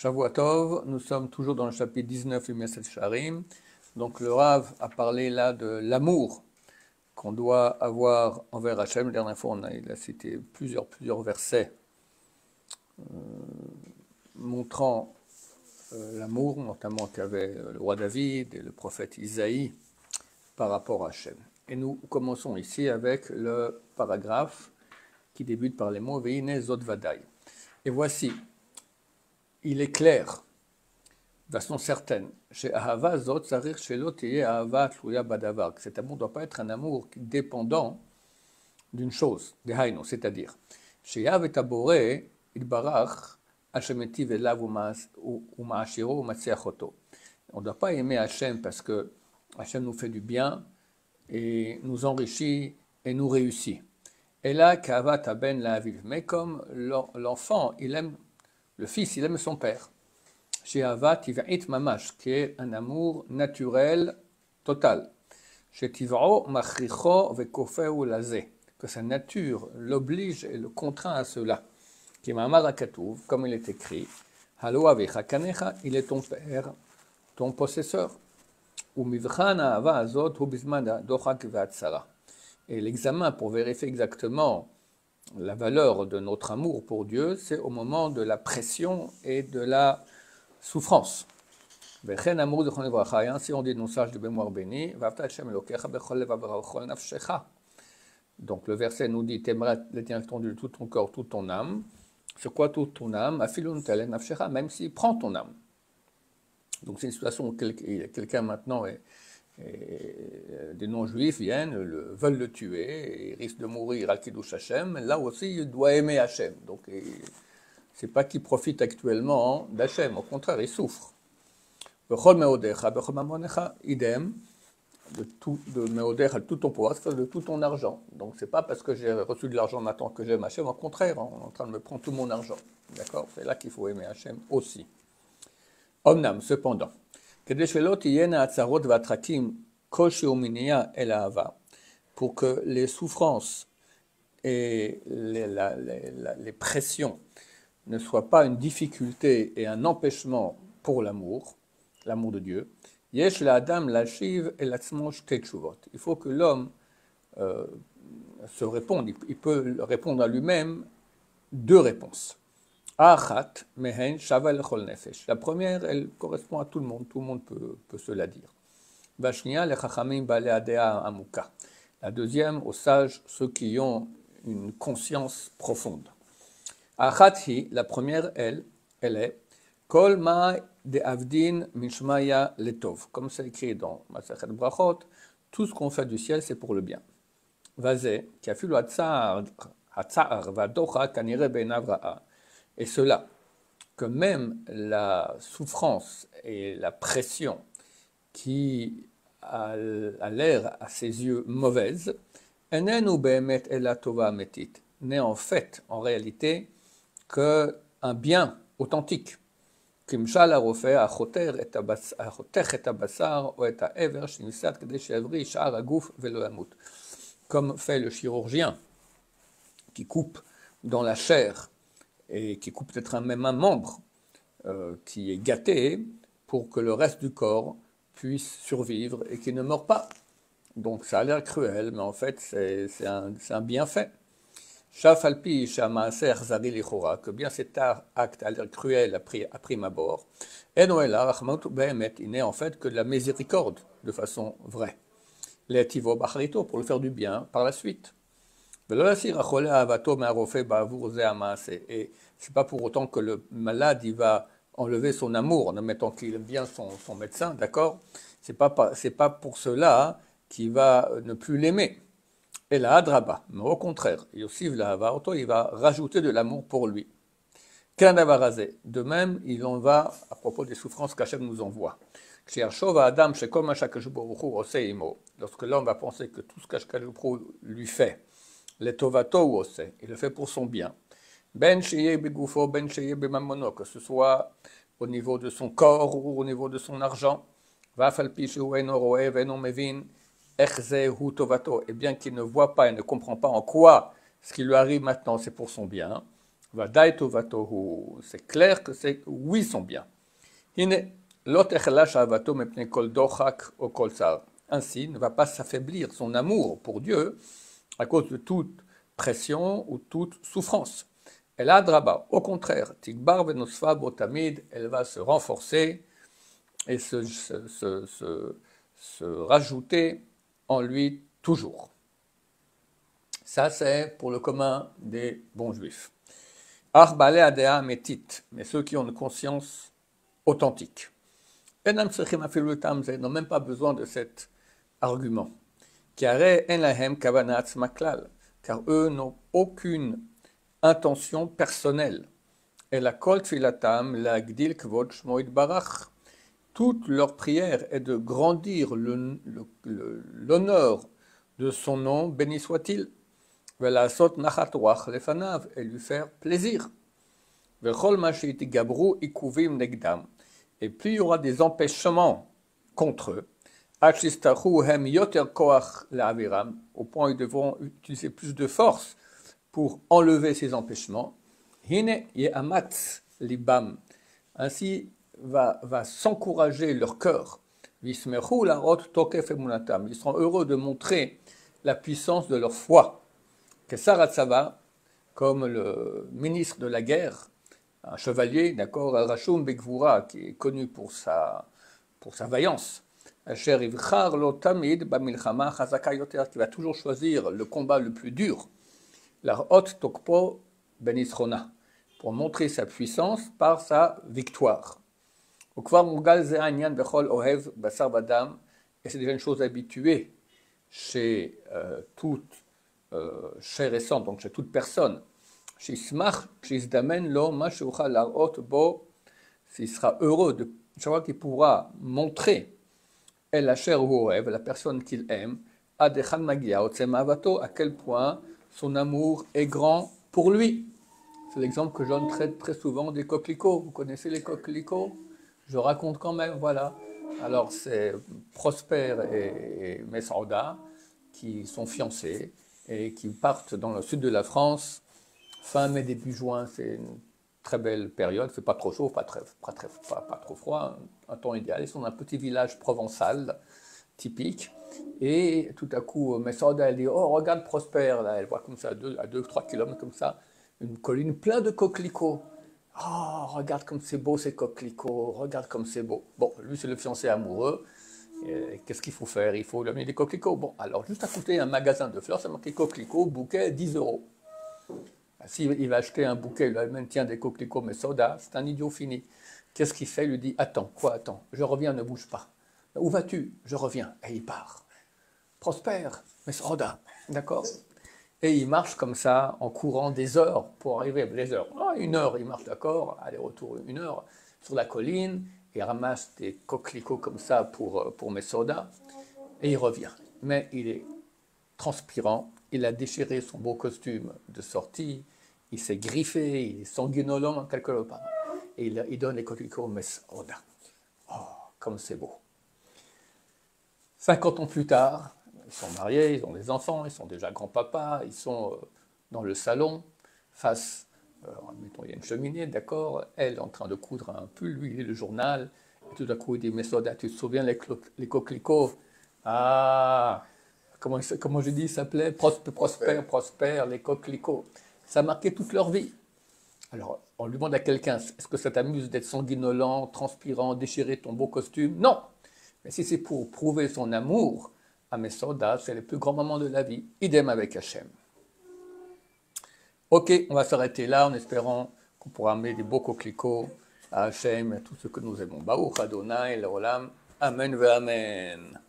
Shavua Tov, nous sommes toujours dans le chapitre 19 du Messet Sharim. Donc le Rav a parlé là de l'amour qu'on doit avoir envers Hachem. La dernière fois, il a cité plusieurs versets montrant l'amour, notamment qu'avait le roi David et le prophète Isaïe par rapport à Hachem. Et nous commençons ici avec le paragraphe qui débute par les mots Veine Zot Vadai. Et voici, il est clair, de façon certaine, chez Ahava Zot Sarir Shelo Tiye Ahava Tluya Badavar, que cet amour ne doit pas être un amour dépendant d'une chose, c'est-à-dire, chez Yav et Abore, Idbarach, Hashemetiv Elav Umaashiro Umatseachoto. On ne doit pas aimer Hachem parce que Hachem nous fait du bien et nous enrichit et nous réussit. Et là, Kavat Aben la Aviv. Mais comme l'enfant, il aime, le fils, il aime son père. Chez Avat Tiva'it Mamash, qui est un amour naturel total. Chez Tiva'o Machricho Vekofeu Lazé, que sa nature l'oblige et le contraint à cela. Qui est Mamar Akatouv, comme il est écrit, Halo Avecha Kanecha, il est ton père, ton possesseur. Ou Mivchan Ahava Azot Hu Bizman Dochak Ve'atzara. Et l'examen pour vérifier exactement la valeur de notre amour pour Dieu, c'est au moment de la pression et de la souffrance. Vechen amour de Chon Evracha, et ainsi on dit nos sages de mémoire bénie, Vavta Hashem Elokecha bechol levav v'chol nafshecha. Donc le verset nous dit, t'aimeras l'Éternel de tout ton corps, toute ton âme. C'est quoi toute ton âme? Afilun telen nafshecha, même s'il prend ton âme. Donc c'est une situation où quelqu'un maintenant des non-juifs viennent, veulent le tuer, il risque de mourir à Kiddush Hashem. Là aussi, il doit aimer Hashem. Donc, c'est pas qu'il profite actuellement d'Hachem, au contraire, il souffre. Bechol meodecha, bechol mamonecha, idem, de meodecha, tout ton pouvoir, c'est de tout ton argent. Donc, c'est pas parce que j'ai reçu de l'argent maintenant que j'aime Hachem, au contraire, on est en train de me prendre tout mon argent. D'accord? C'est là qu'il faut aimer Hachem aussi. Omnam, cependant, pour que les souffrances et les pressions ne soient pas une difficulté et un empêchement pour l'amour de Dieu, il faut que l'homme se réponde, il peut répondre à lui-même deux réponses. La première, elle correspond à tout le monde peut se la dire. La deuxième, aux sages, ceux qui ont une conscience profonde. La première, elle est Kol ma de avdin mishmaya letov. Comme c'est écrit dans Masachet Brachot, tout ce qu'on fait du ciel, c'est pour le bien. Vazé, qui a fait le hatzar vadocha kanire beinav ra'a. Et cela, que même la souffrance et la pression qui a l'air à ses yeux mauvaise, n'est en fait, en réalité, qu'un bien authentique. Comme fait le chirurgien qui coupe dans la chair et qui coupe peut-être même un membre qui est gâté pour que le reste du corps puisse survivre et qu'il ne meure pas. Donc ça a l'air cruel, mais en fait c'est un bienfait. Que bien cet acte a l'air cruel à prime abord, il n'est en fait que de la miséricorde de façon vraie. Pour le faire du bien par la suite. Et c'est pas pour autant que le malade il va enlever son amour en admettant qu'il aime bien son médecin, d'accord? C'est pas pour cela qu'il va ne plus l'aimer. Et la hadraba, mais au contraire, il va rajouter de l'amour pour lui. De même, il en va à propos des souffrances qu'Hachem nous envoie. Lorsque l'homme va penser que tout ce qu'Hachem lui fait, les tovato il le fait pour son bien. Que ce soit au niveau de son corps ou au niveau de son argent. Et bien qu'il ne voit pas et ne comprend pas en quoi ce qui lui arrive maintenant c'est pour son bien. Vadaï tovatohu. C'est clair que c'est oui son bien. Hine, lot echelash avato mepne kol dochak o kol sar. Ainsi, ne va pas s'affaiblir son amour pour Dieu à cause de toute pression ou toute souffrance. Elle a draba, au contraire, tigbar venosfa botamid, elle va se renforcer et se rajouter en lui toujours. Ça, c'est pour le commun des bons juifs. Arbale adea metit, mais ceux qui ont une conscience authentique. Enam sechim afilu tamze, n'ont même pas besoin de cet argument. Car eux n'ont aucune intention personnelle. Et la kol tfilatam la gdil kvod shmo yitbarach. Toute leur prière est de grandir l'honneur de son nom, béni soit-il. Velasot nachat ruach lefanav, et lui faire plaisir. Vechol ma she'itgabru ikuvim negdam. Et plus il y aura des empêchements contre eux, au point où ils devront utiliser plus de force pour enlever ces empêchements. Ainsi va s'encourager leur cœur. Ils seront heureux de montrer la puissance de leur foi. Comme le ministre de la guerre, un chevalier, d'accord, Rachum Begvura, qui est connu pour sa vaillance. Qui va toujours choisir le combat le plus dur, la hot tokpo benisrona, pour montrer sa puissance par sa victoire. Et c'est déjà une chose habituée chez toute chair récente, donc chez toute personne. S'il sera heureux de savoir qu'il pourra montrer la chair ou la personne qu'il aime, à quel point son amour est grand pour lui. C'est l'exemple que je donne très, très souvent des coquelicots. Vous connaissez les coquelicots? Je raconte quand même, voilà. Alors c'est Prosper et Messauda qui sont fiancés et qui partent dans le sud de la France fin mai, début juin. C'est une très belle période, c'est pas trop chaud, pas trop froid, un temps idéal. Ils sont dans un petit village provençal typique, et tout à coup, Messauda, elle dit, oh, regarde Prosper, là, elle voit comme ça, à 2-3 kilomètres comme ça, une colline pleine de coquelicots. Oh, regarde comme c'est beau ces coquelicots, regarde comme c'est beau. Bon, lui, c'est le fiancé amoureux. Qu'est-ce qu'il faut faire? Il faut lui amener des coquelicots. Bon, alors, juste à côté, un magasin de fleurs, ça marqué coquelicots, bouquet, 10 €. S'il va acheter un bouquet, il lui maintient des coquelicots, mais soda, c'est un idiot fini. Qu'est-ce qu'il fait? Il lui dit, attends, quoi, attends, je reviens, ne bouge pas. Où vas-tu? Je reviens. Et il part. Prosper, mais soda, d'accord? Et il marche comme ça, en courant des heures pour arriver, des heures. Oh, 1 heure, il marche, d'accord, aller-retour 1 heure, sur la colline, il ramasse des coquelicots comme ça pour Messauda, et il revient. Mais il est transpirant, il a déchiré son beau costume de sortie, il s'est griffé, il est sanguinolent quelque part, et il donne les coquelicots Messauda. Oh, comme c'est beau. 50 ans plus tard, ils sont mariés, ils ont des enfants, ils sont déjà grands-papas, ils sont dans le salon, face, mettons, il y a une cheminée, d'accord, elle est en train de coudre un pull, lui, il lit le journal, et tout à coup, il dit, Messauda, tu te souviens les coquelicots? Ah, comment je dis, il s'appelait Prosper, les coquelicots. Ça a marqué toute leur vie. Alors, on lui demande à quelqu'un, est-ce que ça t'amuse d'être sanguinolent, transpirant, déchirer ton beau costume? Non. Mais si c'est pour prouver son amour à Messauda, c'est le plus grand moment de la vie. Idem avec Hachem. Ok, on va s'arrêter là en espérant qu'on pourra amener des beaux coquelicots à Hachem et à tout ce que nous aimons. Baruch Adonai, l'Olam. Amen ve Amen.